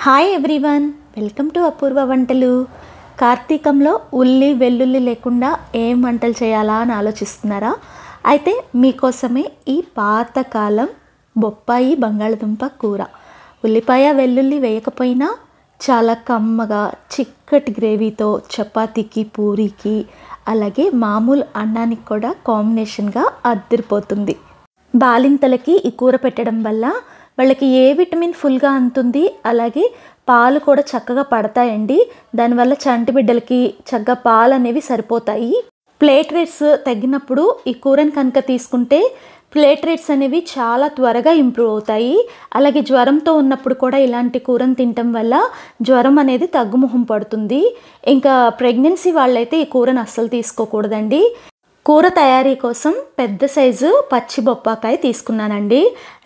Hi everyone, welcome to అపూర్వ వంటలు. కార్తీకంలో ఉల్లి వెల్లుల్లి లేకుండా ఏం వంటలు చేయాలా అని ఆలోచిస్తున్నారా? అయితే మీకోసమే ఈ పాతకాలం బొప్పాయి బంగాళదుంప కూర. ఉల్లిపాయ వెల్లుల్లి వేయకపోయినా చాలా కమ్మగా చిక్కటి గ్రేవీతో చపాతీకి, పూరీకి, అలాగే మామూలు అన్నానికి కూడా కాంబినేషన్గా అద్దరిపోతుంది. బాలింతలకి ఈ కూర పెట్టడం వల్ల వాళ్ళకి ఏ విటమిన్ ఫుల్గా అందుతుంది, అలాగే పాలు కూడా చక్కగా పడతాయండి. దానివల్ల చంటి బిడ్డలకి చక్కగా పాలు అనేవి సరిపోతాయి. ప్లేట్లెట్స్ తగ్గినప్పుడు ఈ కూరని కనుక తీసుకుంటే ప్లేట్లెట్స్ అనేవి చాలా త్వరగా ఇంప్రూవ్ అవుతాయి. అలాగే జ్వరంతో ఉన్నప్పుడు కూడా ఇలాంటి కూరని తినటం వల్ల జ్వరం అనేది తగ్గుముఖం పడుతుంది. ఇంకా ప్రెగ్నెన్సీ వాళ్ళైతే ఈ కూరని అస్సలు తీసుకోకూడదండి. కూర తయారీ కోసం పెద్ద సైజు పచ్చి బొప్పాకాయ తీసుకున్నానండి.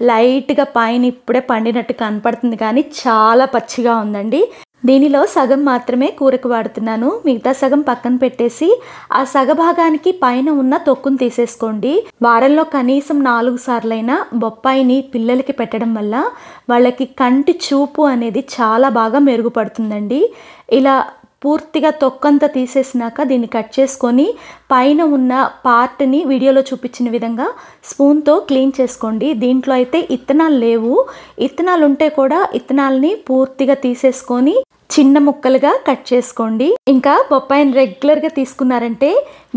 లైట్గా పైన ఇప్పుడే పండినట్టు కనపడుతుంది, కానీ చాలా పచ్చిగా ఉందండి. దీనిలో సగం మాత్రమే కూరకు వాడుతున్నాను. మిగతా సగం పక్కన పెట్టేసి ఆ సగభాగానికి పైన ఉన్న తొక్కును తీసేసుకోండి. వారంలో కనీసం 4 సార్లైనా బొప్పాయిని పిల్లలకి పెట్టడం వల్ల వాళ్ళకి కంటి చూపు అనేది చాలా బాగా మెరుగుపడుతుందండి. ఇలా పూర్తిగా తొక్కంతా తీసేసినాక దీన్ని కట్ చేసుకొని పైన ఉన్న పార్ట్ని వీడియోలో చూపించిన విధంగా స్పూన్తో క్లీన్ చేసుకోండి. దీంట్లో అయితే ఇత్తనాలు లేవు. ఇత్తనాలు ఉంటే కూడా ఇత్తనాలని పూర్తిగా తీసేసుకొని చిన్న ముక్కలుగా కట్ చేసుకోండి. ఇంకా బొప్పాయిని రెగ్యులర్గా తీసుకున్నారంటే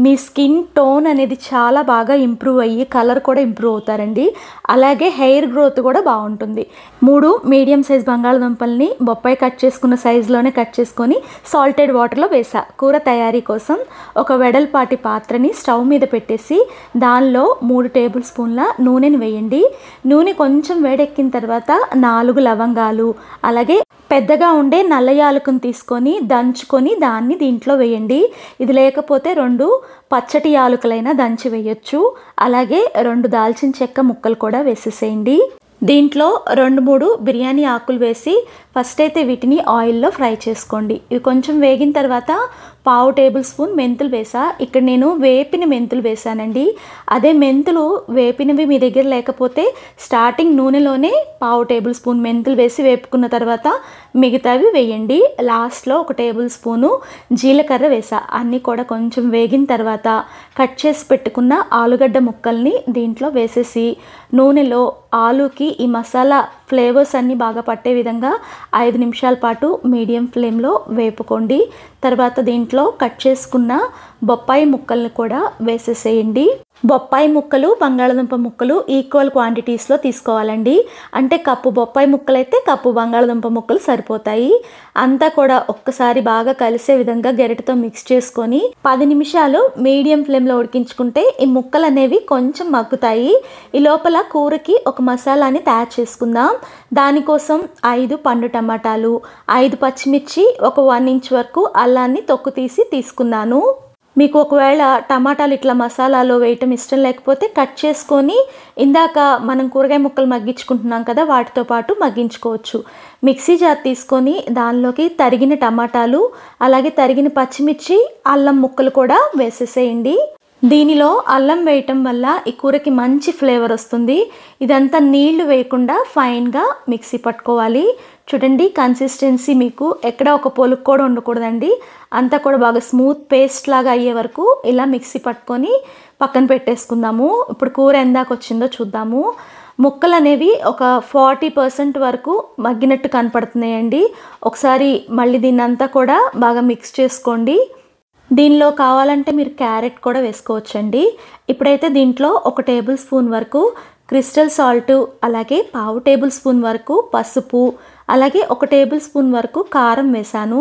మీ స్కిన్ టోన్ అనేది చాలా బాగా ఇంప్రూవ్ అయ్యి కలర్ కూడా ఇంప్రూవ్ అవుతారండి. అలాగే హెయిర్ గ్రోత్ కూడా బాగుంటుంది. 3 మీడియం సైజ్ బంగాళదుంపల్ని బొప్పాయి కట్ చేసుకున్న సైజులోనే కట్ చేసుకొని సాల్టెడ్ వాటర్లో వేసా. కూర తయారీ కోసం ఒక వెడల్పాటి పాత్రని స్టవ్ మీద పెట్టేసి దానిలో 3 టేబుల్ స్పూన్ల నూనెని వేయండి. నూనె కొంచెం వేడెక్కిన తర్వాత 4 లవంగాలు, అలాగే పెద్దగా ఉండే నల్ల యాలకుని తీసుకొని దంచుకొని దాన్ని దీంట్లో వేయండి. ఇది లేకపోతే 2 పచ్చటి యాలకులైనా దంచి వేయొచ్చు. అలాగే 2 దాల్చిన చెక్క ముక్కలు కూడా వేసేసేయండి. దీంట్లో 2-3 బిర్యానీ ఆకులు వేసి ఫస్ట్ అయితే వీటిని ఆయిల్లో ఫ్రై చేసుకోండి. ఇవి కొంచెం వేగిన తర్వాత 1/2 టేబుల్ స్పూన్ మెంతులు వేసా. ఇక్కడ నేను వేపిన మెంతులు వేసానండి. అదే మెంతులు వేపినవి మీ దగ్గర లేకపోతే స్టార్టింగ్ నూనెలోనే 1/2 టేబుల్ స్పూన్ మెంతులు వేసి వేపుకున్న తర్వాత మిగతావి వేయండి. లాస్ట్లో 1 టేబుల్ స్పూను జీలకర్ర వేసా. అన్నీ కూడా కొంచెం వేగిన తర్వాత కట్ చేసి పెట్టుకున్న ఆలుగడ్డ ముక్కల్ని దీంట్లో వేసేసి నూనెలో ఆలుకి ఈ మసాలా ఫ్లేవర్స్ అన్నీ బాగా పట్టే విధంగా 5 నిమిషాల పాటు మీడియం ఫ్లేమ్లో వేపుకోండి. తర్వాత దీంట్లో కట్ చేసుకున్న బొప్పాయి ముక్కల్ని కూడా వేసేసేయండి. బొప్పాయి ముక్కలు, బంగాళదుంప ముక్కలు ఈక్వల్ క్వాంటిటీస్లో తీసుకోవాలండి. అంటే కప్పు బొప్పాయి ముక్కలు అయితే కప్పు బంగాళదుంప ముక్కలు సరిపోతాయి. అంతా కూడా ఒక్కసారి బాగా కలిసే విధంగా గరిటెతో మిక్స్ చేసుకొని 10 నిమిషాలు మీడియం ఫ్లేమ్లో ఉడికించుకుంటే ఈ ముక్కలు అనేవి కొంచెం మగ్గుతాయి. ఈ లోపల కూరకి ఒక మసాలాని తయారు చేసుకుందాం. దానికోసం 5 పండు టమాటాలు, 5 పచ్చిమిర్చి, ఒక 1 ఇంచ్ వరకు అల్లాన్ని తొక్కు తీసి తీసుకున్నాను. మీకు ఒకవేళ టమాటాలు ఇట్లా మసాలాలో వేయటం ఇష్టం లేకపోతే కట్ చేసుకొని ఇందాక మనం కూరగాయ ముక్కలు మగ్గించుకుంటున్నాం కదా, వాటితో పాటు మగ్గించుకోవచ్చు. మిక్సీ జార్ తీసుకొని దానిలోకి తరిగిన టమాటాలు, అలాగే తరిగిన పచ్చిమిర్చి, అల్లం ముక్కలు కూడా వేసేసేయండి. దీనిలో అల్లం వేయటం వల్ల ఈ కూరకి మంచి ఫ్లేవర్ వస్తుంది. ఇదంతా నీళ్లు వేయకుండా ఫైన్గా మిక్సీ పట్టుకోవాలి. చూడండి, కన్సిస్టెన్సీ మీకు ఎక్కడ ఒక పొలుకు కూడా ఉండకూడదండి. అంతా కూడా బాగా స్మూత్ పేస్ట్ లాగా అయ్యే వరకు ఇలా మిక్సీ పట్టుకొని పక్కన పెట్టేసుకుందాము. ఇప్పుడు కూర ఎందాక వచ్చిందో చూద్దాము. ముక్కలు అనేవి ఒక 40% వరకు మగ్గినట్టు కనపడుతున్నాయండి. ఒకసారి మళ్ళీ దీన్నంతా కూడా బాగా మిక్స్ చేసుకోండి. దీనిలో కావాలంటే మీరు క్యారెట్ కూడా వేసుకోవచ్చండి. ఇప్పుడైతే దీంట్లో 1 టేబుల్ స్పూన్ వరకు క్రిస్టల్ సాల్ట్, అలాగే 1/2 టేబుల్ స్పూన్ వరకు పసుపు, అలాగే 1 టేబుల్ స్పూన్ వరకు కారం వేసాను.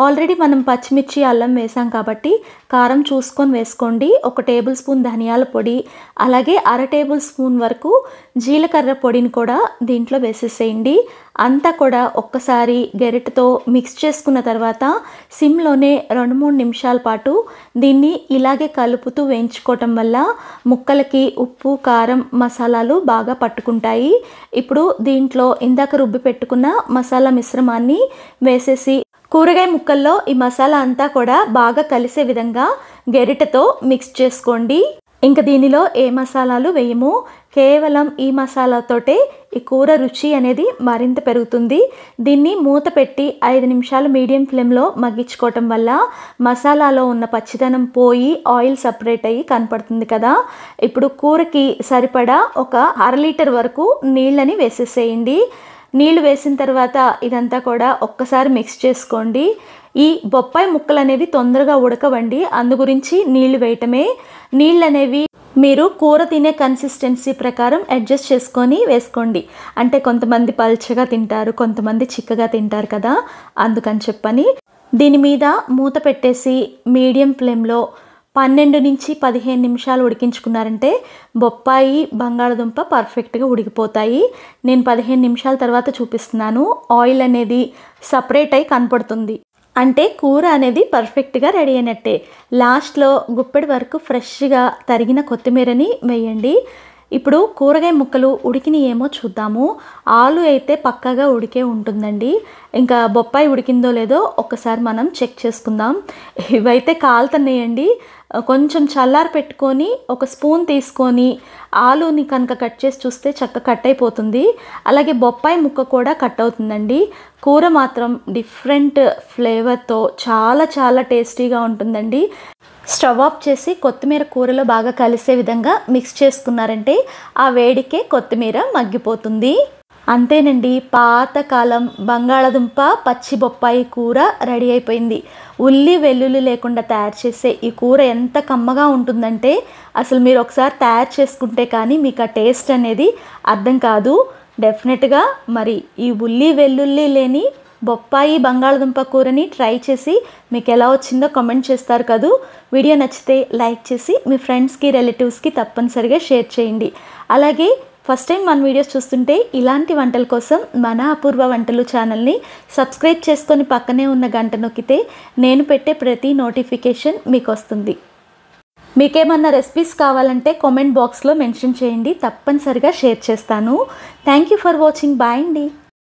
ఆల్రెడీ మనం పచ్చిమిర్చి, అల్లం వేసాం కాబట్టి కారం చూసుకొని వేసుకోండి. 1 టేబుల్ స్పూన్ ధనియాల పొడి, అలాగే 1/2 టేబుల్ స్పూన్ వరకు జీలకర్ర పొడిని కూడా దీంట్లో వేసేసేయండి. అంతా కూడా ఒక్కసారి గరిటెతో మిక్స్ చేసుకున్న తర్వాత సిమ్లోనే 2-3 నిమిషాల పాటు దీన్ని ఇలాగే కలుపుతూ వేయించుకోవటం వల్ల ముక్కలకి ఉప్పు, కారం, మసాలాలు బాగా పట్టుకుంటాయి. ఇప్పుడు దీంట్లో ఇందాక రుబ్బి పెట్టుకున్న మసాలా మిశ్రమాన్ని వేసేసి కూరగాయ ముక్కల్లో ఈ మసాలా అంతా కూడా బాగా కలిసే విధంగా గరిటెతో మిక్స్ చేసుకోండి. ఇంకా దీనిలో ఏ మసాలాలు వేయము, కేవలం ఈ మసాలాతోటే ఈ కూర రుచి అనేది మరింత పెరుగుతుంది. దీన్ని మూత పెట్టి 5 నిమిషాలు మీడియం ఫ్లేమ్లో మగ్గించుకోవటం వల్ల మసాలాలో ఉన్న పచ్చిదనం పోయి ఆయిల్ సపరేట్ అయ్యి కనపడుతుంది కదా. ఇప్పుడు కూరకి సరిపడా ఒక 1/2 లీటర్ వరకు నీళ్ళని వేసేసేయండి. నీళ్ళు వేసిన తర్వాత ఇదంతా కూడా ఒక్కసారి మిక్స్ చేసుకోండి. ఈ బొప్పాయి ముక్కలు అనేవి తొందరగా ఉడకవండి, అందు గురించి నీళ్లు వేయటమే. నీళ్ళు అనేవి మీరు కూర తినే కన్సిస్టెన్సీ ప్రకారం అడ్జస్ట్ చేసుకొని వేసుకోండి. అంటే కొంతమంది పల్చగా తింటారు, కొంతమంది చిక్కగా తింటారు కదా, అందుకని చెప్పని దీని మీద మూత పెట్టేసి మీడియం ఫ్లేమ్లో 12 నుంచి 15 నిమిషాలు ఉడికించుకున్నారంటే బొప్పాయి బంగాళదుంప పర్ఫెక్ట్గా ఉడికిపోతాయి. నేను 15 నిమిషాల తర్వాత చూపిస్తున్నాను. ఆయిల్ అనేది సపరేట్ అయి కనపడుతుంది, అంటే కూర అనేది పర్ఫెక్ట్గా రెడీ అయినట్టే. లాస్ట్లో గుప్పెడి వరకు ఫ్రెష్గా తరిగిన కొత్తిమీరని వేయండి. ఇప్పుడు కూరగాయ ముక్కలు ఉడికినాయేమో చూద్దాము. ఆలు అయితే పక్కాగా ఉడికే ఉంటుందండి. ఇంకా బొప్పాయి ఉడికిందో లేదో ఒక్కసారి మనం చెక్ చేసుకుందాం. ఇవైతే కాలుతున్నాయండి. కొంచెం చల్లారి పెట్టుకొని ఒక స్పూన్ తీసుకొని ఆలుని కనుక కట్ చేసి చూస్తే చక్కగా కట్ అయిపోతుంది. అలాగే బొప్పాయి ముక్క కూడా కట్ అవుతుందండి. కూర మాత్రం డిఫరెంట్ ఫ్లేవర్తో చాలా చాలా టేస్టీగా ఉంటుందండి. స్టవ్ ఆఫ్ చేసి కొత్తిమీర కూరలో బాగా కలిసే విధంగా మిక్స్ చేసుకున్నారంటే ఆ వేడికే కొత్తిమీర మగ్గిపోతుంది. అంతేనండి, పాతకాలం బంగాళదుంప పచ్చి బొప్పాయి కూర రెడీ అయిపోయింది. ఉల్లి వెల్లుల్లి లేకుండా తయారు చేసే ఈ కూర ఎంత కమ్మగా ఉంటుందంటే అసలు మీరు ఒకసారి తయారు చేసుకుంటే కానీ మీకు ఆ టేస్ట్ అనేది అర్థం కాదు. డెఫినెట్గా మరి ఈ ఉల్లి వెల్లుల్లి లేని బొప్పాయి బంగాళదుంప కూరని ట్రై చేసి మీకు ఎలా వచ్చిందో కామెంట్ చేస్తారు కదూ. వీడియో నచ్చితే లైక్ చేసి మీ ఫ్రెండ్స్కి రిలేటివ్స్కి తప్పనిసరిగా షేర్ చేయండి. అలాగే ఫస్ట్ టైం మన వీడియోస్ చూస్తుంటే ఇలాంటి వంటల కోసం మన అపూర్వ వంటలు ఛానల్ని సబ్స్క్రైబ్ చేసుకొని పక్కనే ఉన్న గంట నొక్కితే నేను పెట్టే ప్రతి నోటిఫికేషన్ మీకు వస్తుంది. మీకేమన్నా రెసిపీస్ కావాలంటే కామెంట్ బాక్స్లో మెన్షన్ చేయండి, తప్పనిసరిగా షేర్ చేస్తాను. Thank you for watching. Bye అండి.